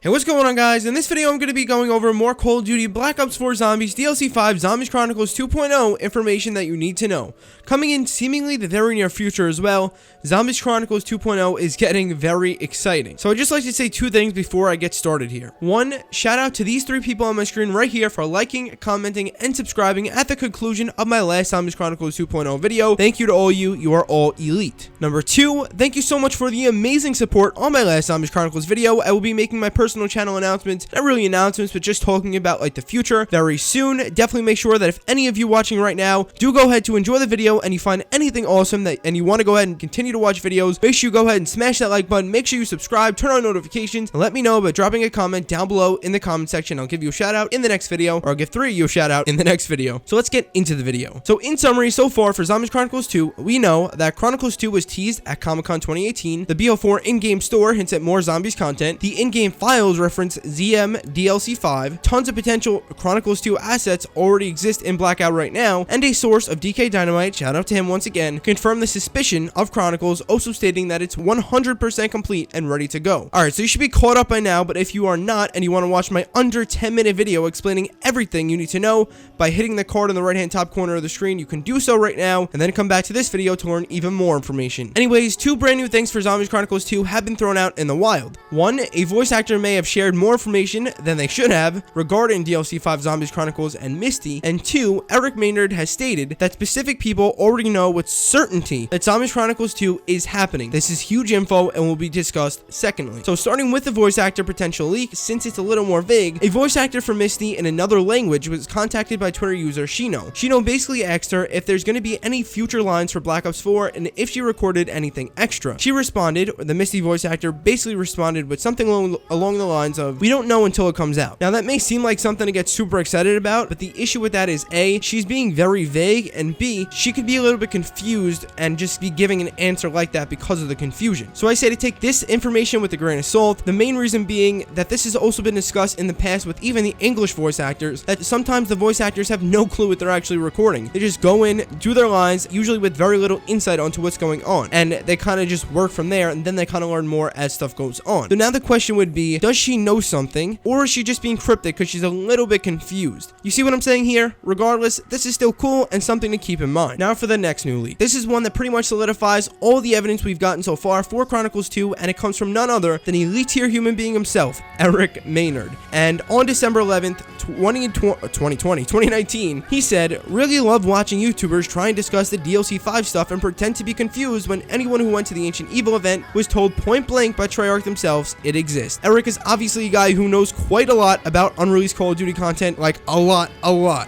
Hey, what's going on, guys? In this video, I'm going to be going over more Call of Duty Black Ops 4 Zombies DLC 5 Zombies Chronicles 2.0 information that you need to know. Coming in seemingly the very near future as well, Zombies Chronicles 2.0 is getting very exciting. So I'd just like to say two things before I get started here. One, shout out to these three people on my screen right here for liking, commenting, and subscribing at the conclusion of my last Zombies Chronicles 2.0 video. Thank you to all you. You are all elite. Number two, thank you so much for the amazing support on my last Zombies Chronicles video. I will be making my personal channel announcements, not really announcements, but just talking about like the future very soon. Definitely make sure that if any of you watching right now do go ahead to enjoy the video and you find anything awesome and you want to go ahead and continue to watch videos, make sure you go ahead and smash that like button, make sure you subscribe, turn on notifications, and let me know by dropping a comment down below in the comment section. I'll give you a shout out in the next video, or I'll give three of you a shout out in the next video. So let's get into the video. So in summary, so far for Zombies Chronicles 2, we know that Chronicles 2 was teased at Comic-Con 2018, the BO4 in-game store hints at more zombies content, the in-game files reference ZM DLC 5, tons of potential Chronicles 2 assets already exist in Blackout right now, and a source of DK Dynamite, shout out to him once again, confirmed the suspicion of Chronicles, also stating that it's 100% complete and ready to go. Alright, so you should be caught up by now, but if you are not and you want to watch my under 10-minute video explaining everything you need to know by hitting the card in the right-hand top corner of the screen, you can do so right now, and then come back to this video to learn even more information. Anyways, two brand new things for Zombies Chronicles 2 have been thrown out in the wild. One, a voice actor may have shared more information than they should have regarding DLC 5 Zombies Chronicles and Misty, and two, Eric Maynard has stated that specific people already know with certainty that Zombies Chronicles 2 is happening. This is huge info and will be discussed secondly. So starting with the voice actor potential leak, since it's a little more vague, a voice actor for Misty in another language was contacted by Twitter user Shino. Shino basically asked her if there's going to be any future lines for Black Ops 4 and if she recorded anything extra. She responded, the Misty voice actor basically responded with something along the lines of, "We don't know until it comes out." Now that may seem like something to get super excited about, but the issue with that is A, she's being very vague, and B, she could be a little bit confused and just be giving an answer like that because of the confusion. So I say to take this information with a grain of salt, the main reason being that this has also been discussed in the past with even the English voice actors, that sometimes the voice actors have no clue what they're actually recording. They just go in, do their lines, usually with very little insight onto what's going on, and they kind of just work from there, and then they kind of learn more as stuff goes on. So now the question would be, does she know something, or is she just being cryptic because she's a little bit confused? You see what I'm saying here? Regardless, this is still cool and something to keep in mind. Now for the next new leak. This is one that pretty much solidifies all the evidence we've gotten so far for Chronicles 2, and it comes from none other than elite tier human being himself, Eric Maynard. And on December 11th, 2019, he said, "Really love watching YouTubers try and discuss the DLC 5 stuff and pretend to be confused when anyone who went to the Ancient Evil event was told point blank by Treyarch themselves it exists." Eric is obviously a guy who knows quite a lot about unreleased Call of Duty content, like a lot.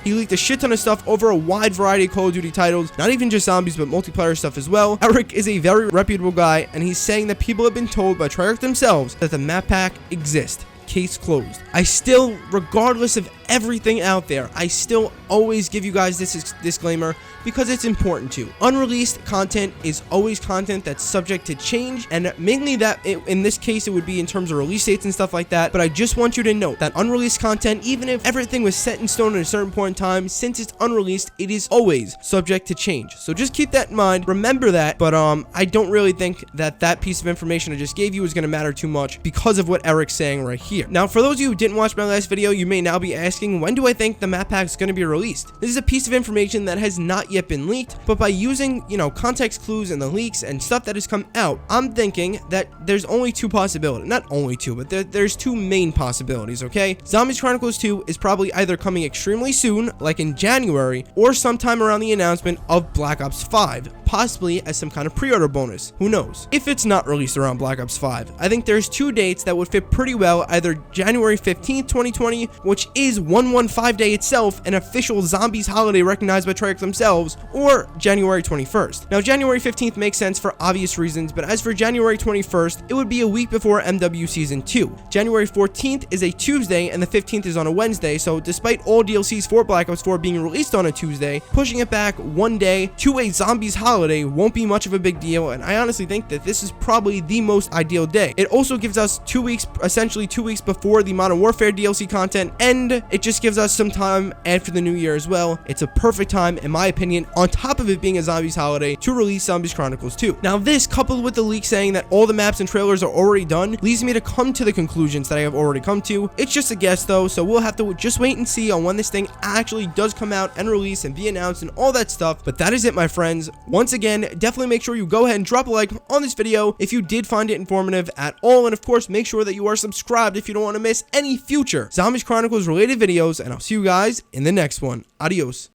He leaked a shit ton of stuff over a wide variety of Call of Duty titles, not even just zombies, but multiplayer stuff as well. Eric is a very reputable guy, and he's saying that people have been told by Treyarch themselves that the map pack exists. Case closed. I still, regardless of everything out there, I still always give you guys this disclaimer because it's important to. Unreleased content is always content that's subject to change, and mainly that in this case it would be in terms of release dates and stuff like that, but I just want you to note that unreleased content, even if everything was set in stone at a certain point in time, since it's unreleased, it is always subject to change. So just keep that in mind, remember that, but I don't really think that that piece of information I just gave you is going to matter too much because of what Eric's saying right here. Now for those of you who didn't watch my last video, you may now be asking, when do I think the map pack is going to be released? This is a piece of information that has not yet been leaked, but by using, context clues and the leaks and stuff that has come out, I'm thinking that there's only two possibilities. Not only two, but there's two main possibilities, okay? Zombies Chronicles 2 is probably either coming extremely soon, like in January, or sometime around the announcement of Black Ops 5, possibly as some kind of pre-order bonus. Who knows? If it's not released around Black Ops 5, I think there's two dates that would fit pretty well, either January 15th, 2020, which is 115 Day itself, an official zombies holiday recognized by Treyarch themselves, or January 21st. Now, January 15th makes sense for obvious reasons, but as for January 21st, it would be a week before MW Season 2. January 14th is a Tuesday, and the 15th is on a Wednesday, so despite all DLCs for Black Ops 4 being released on a Tuesday, pushing it back one day to a zombies holiday holiday won't be much of a big deal, and I honestly think that this is probably the most ideal day. It also gives us 2 weeks, essentially 2 weeks before the Modern Warfare DLC content, and it just gives us some time after the new year as well. It's a perfect time, in my opinion, on top of it being a zombies holiday, to release Zombies Chronicles 2. Now this, coupled with the leak saying that all the maps and trailers are already done, leads me to come to the conclusions that I have already come to. It's just a guess though, so we'll have to just wait and see on when this thing actually does come out and release and be announced and all that stuff. But that is it, my friends. Once again, definitely make sure you go ahead and drop a like on this video if you did find it informative at all, and of course make sure that you are subscribed if you don't want to miss any future Zombies Chronicles related videos, and I'll see you guys in the next one. Adios.